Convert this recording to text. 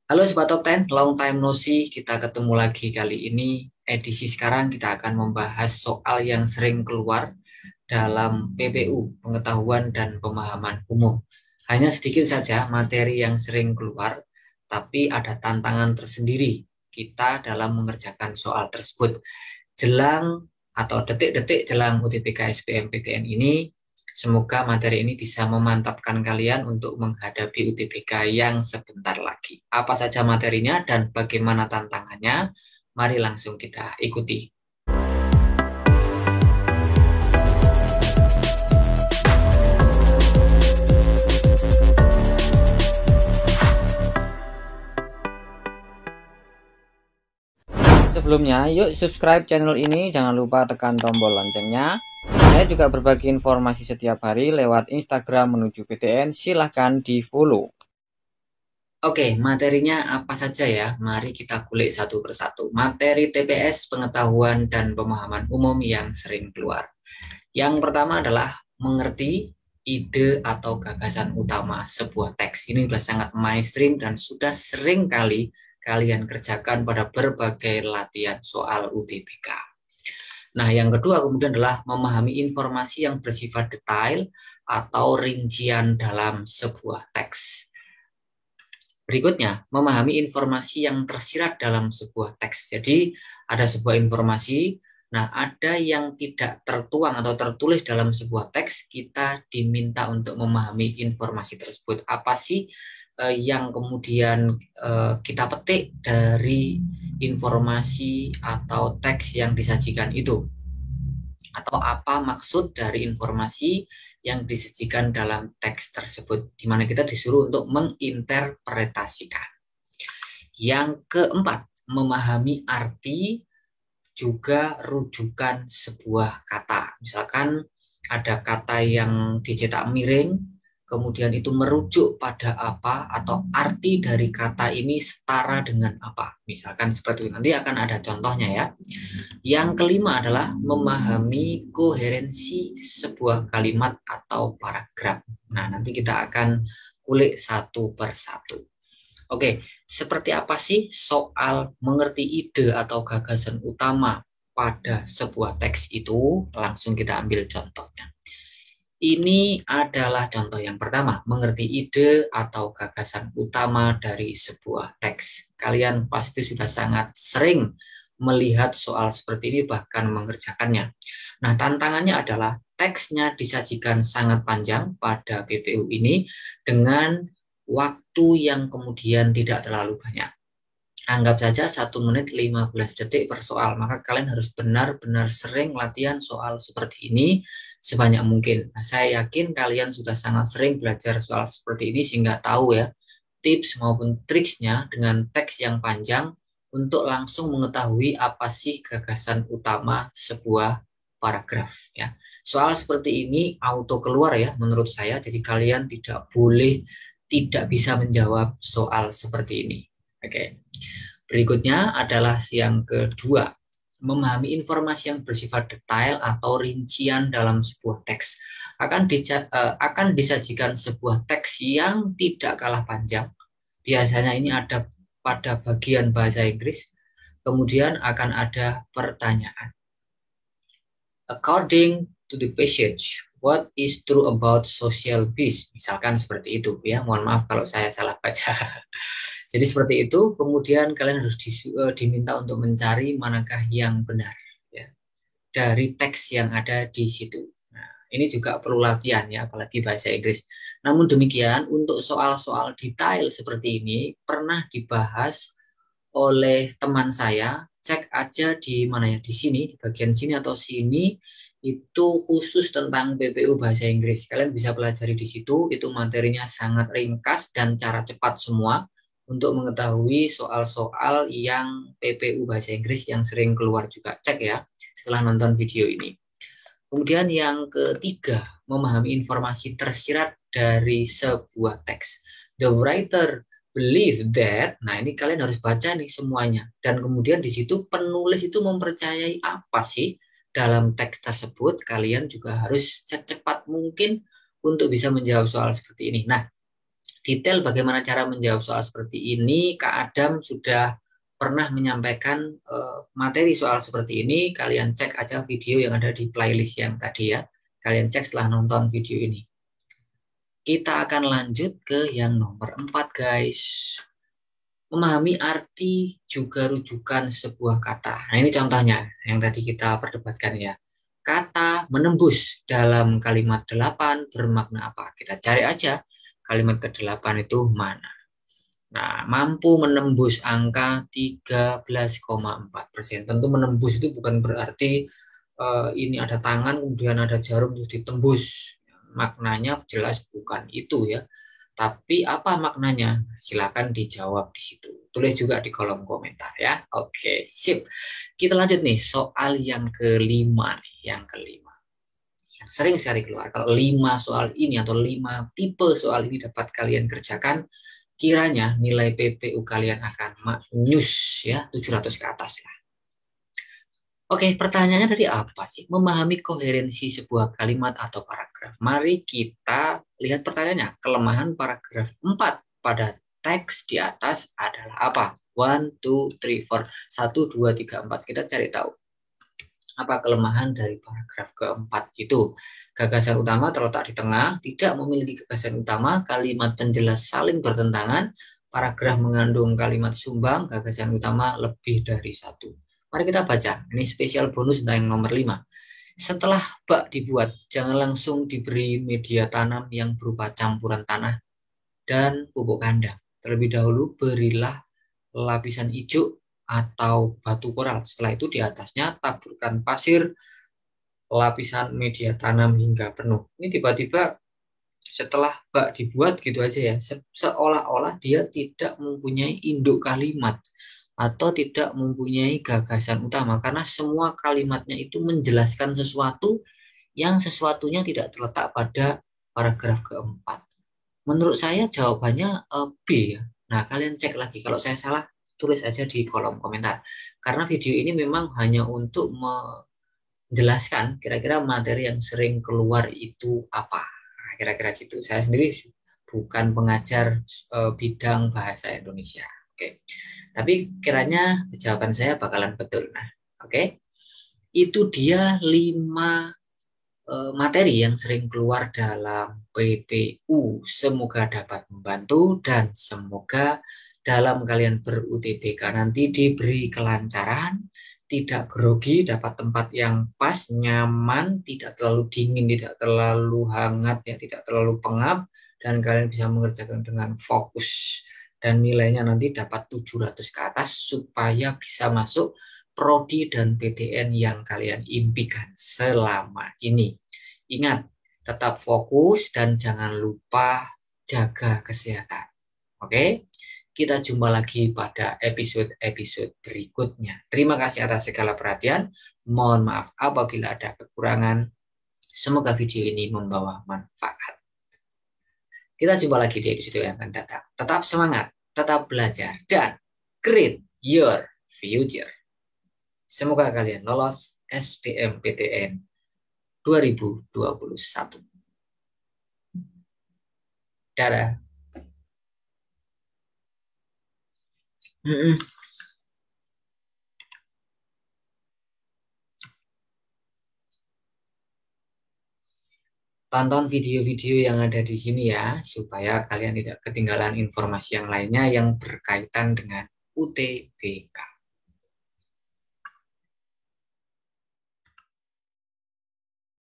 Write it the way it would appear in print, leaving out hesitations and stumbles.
Halo Sobat Top 10, long time no see. Kita ketemu lagi kali ini. Edisi sekarang kita akan membahas soal yang sering keluar dalam PPU, pengetahuan dan pemahaman umum. Hanya sedikit saja materi yang sering keluar, tapi ada tantangan tersendiri kita dalam mengerjakan soal tersebut. Jelang atau detik-detik jelang UTBK SBMPTN ini, semoga materi ini bisa memantapkan kalian untuk menghadapi UTBK yang sebentar lagi. Apa saja materinya dan bagaimana tantangannya? Mari langsung kita ikuti. Sebelumnya, yuk subscribe channel ini, jangan lupa tekan tombol loncengnya. Saya juga berbagi informasi setiap hari lewat Instagram menuju PTN, silahkan di follow. Oke, materinya apa saja ya? Mari kita kulik satu persatu. Materi TPS, pengetahuan dan pemahaman umum yang sering keluar. Yang pertama adalah mengerti ide atau gagasan utama sebuah teks. Ini sudah sangat mainstream dan sudah sering kali kalian kerjakan pada berbagai latihan soal UTBK. Nah, yang kedua kemudian adalah memahami informasi yang bersifat detail atau rincian dalam sebuah teks. Berikutnya, memahami informasi yang tersirat dalam sebuah teks. Jadi, ada sebuah informasi, nah ada yang tidak tertuang atau tertulis dalam sebuah teks, kita diminta untuk memahami informasi tersebut. Apa sih yang kemudian kita petik dari informasi atau teks yang disajikan itu? Atau apa maksud dari informasi yang disajikan dalam teks tersebut, di mana kita disuruh untuk menginterpretasikan. Yang keempat, memahami arti juga rujukan sebuah kata. Misalkan ada kata yang dicetak miring, kemudian itu merujuk pada apa atau arti dari kata ini setara dengan apa. Misalkan seperti itu. Nanti akan ada contohnya ya. Yang kelima adalah memahami koherensi sebuah kalimat atau paragraf. Nah, nanti kita akan kulik satu persatu. Oke, seperti apa sih soal mengerti ide atau gagasan utama pada sebuah teks itu? Langsung kita ambil contohnya. Ini adalah contoh yang pertama, mengerti ide atau gagasan utama dari sebuah teks. Kalian pasti sudah sangat sering melihat soal seperti ini, bahkan mengerjakannya. Nah, tantangannya adalah teksnya disajikan sangat panjang pada PPU ini dengan waktu yang kemudian tidak terlalu banyak. Anggap saja 1 menit 15 detik per soal, maka kalian harus benar-benar sering latihan soal seperti ini sebanyak mungkin. Nah, saya yakin kalian sudah sangat sering belajar soal seperti ini sehingga tahu ya tips maupun triksnya dengan teks yang panjang untuk langsung mengetahui apa sih gagasan utama sebuah paragraf ya. Soal seperti ini auto keluar ya menurut saya, jadi kalian tidak boleh tidak bisa menjawab soal seperti ini. Oke. Berikutnya adalah yang kedua, memahami informasi yang bersifat detail atau rincian dalam sebuah teks. Akan disajikan sebuah teks yang tidak kalah panjang. Biasanya ini ada pada bagian bahasa Inggris. Kemudian akan ada pertanyaan. According to the passage, what is true about social peace? Misalkan seperti itu ya. Mohon maaf kalau saya salah baca. Jadi seperti itu, kemudian kalian harus diminta untuk mencari manakah yang benar ya, dari teks yang ada di situ. Nah, ini juga perlu latihan ya, apalagi bahasa Inggris. Namun demikian, untuk soal-soal detail seperti ini pernah dibahas oleh teman saya. Cek aja di mana ya, di sini, di bagian sini atau sini, itu khusus tentang PPU bahasa Inggris. Kalian bisa pelajari di situ, itu materinya sangat ringkas dan cara cepat semua untuk mengetahui soal-soal yang PPU bahasa Inggris yang sering keluar juga. Cek ya setelah nonton video ini. Kemudian yang ketiga, memahami informasi tersirat dari sebuah teks. The writer believe that, nah ini kalian harus baca nih semuanya. Dan kemudian di situ penulis itu mempercayai apa sih dalam teks tersebut. Kalian juga harus secepat mungkin untuk bisa menjawab soal seperti ini. Nah, Detail bagaimana cara menjawab soal seperti ini, Kak Adam sudah pernah menyampaikan materi soal seperti ini. Kalian cek aja video yang ada di playlist yang tadi ya. Kalian cek setelah nonton video ini. Kita akan lanjut ke yang nomor 4, guys. Memahami arti juga rujukan sebuah kata. Nah, ini contohnya yang tadi kita perdebatkan ya. Kata menembus dalam kalimat 8 bermakna apa? Kita cari aja kalimat ke-8 itu mana. Nah, mampu menembus angka 13,4%. Tentu menembus itu bukan berarti ini ada tangan, kemudian ada jarum terus ditembus. Maknanya jelas bukan itu ya. Tapi apa maknanya? Silakan dijawab di situ. Tulis juga di kolom komentar ya. Oke, sip. Kita lanjut nih soal yang kelima nih, yang kelima. Yang sering sekali keluar. Kalau 5 soal ini atau 5 tipe soal ini dapat kalian kerjakan, kiranya nilai PPU kalian akan maknyus ya, 700 ke atas lah. Oke, pertanyaannya tadi apa sih? Memahami koherensi sebuah kalimat atau paragraf. Mari kita lihat pertanyaannya. Kelemahan paragraf 4 pada teks di atas adalah apa? 1, 2, 3, 4. 1, 2, 3, 4. Kita cari tahu. Apa kelemahan dari paragraf keempat itu? Gagasan utama terletak di tengah, tidak memiliki gagasan utama, kalimat penjelas saling bertentangan, paragraf mengandung kalimat sumbang, gagasan utama lebih dari satu. Mari kita baca, ini spesial bonus tentang yang nomor 5. Setelah bak dibuat, jangan langsung diberi media tanam yang berupa campuran tanah dan pupuk kandang. Terlebih dahulu berilah lapisan hijau atau batu koral. Setelah itu di atasnya taburkan pasir, lapisan media tanam hingga penuh. Ini tiba-tiba setelah bak dibuat gitu aja ya, seolah-olah dia tidak mempunyai induk kalimat atau tidak mempunyai gagasan utama karena semua kalimatnya itu menjelaskan sesuatu yang sesuatunya tidak terletak pada paragraf keempat. Menurut saya jawabannya B ya. Nah, kalian cek lagi. Kalau saya salah, tulis aja di kolom komentar. Karena video ini memang hanya untuk menjelaskan kira-kira materi yang sering keluar itu apa. Nah, kira-kira gitu. Saya sendiri bukan pengajar bidang bahasa Indonesia. Oke. Tapi kiranya jawaban saya bakalan betul. Nah, oke. Itu dia 5 materi yang sering keluar dalam PPU. Semoga dapat membantu dan semoga dalam kalian ber-UTBK nanti diberi kelancaran, tidak grogi, dapat tempat yang pas, nyaman, tidak terlalu dingin, tidak terlalu hangat, ya, tidak terlalu pengap, dan kalian bisa mengerjakan dengan fokus. Dan nilainya nanti dapat 700 ke atas supaya bisa masuk prodi dan PTN yang kalian impikan selama ini. Ingat, tetap fokus dan jangan lupa jaga kesehatan. Oke? Kita jumpa lagi pada episode-episode berikutnya. Terima kasih atas segala perhatian. Mohon maaf apabila ada kekurangan. Semoga video ini membawa manfaat. Kita jumpa lagi di episode yang akan datang. Tetap semangat, tetap belajar, dan create your future. Semoga kalian lolos SBMPTN 2021. Dadah. Tonton video-video yang ada di sini ya, supaya kalian tidak ketinggalan informasi yang lainnya yang berkaitan dengan UTBK.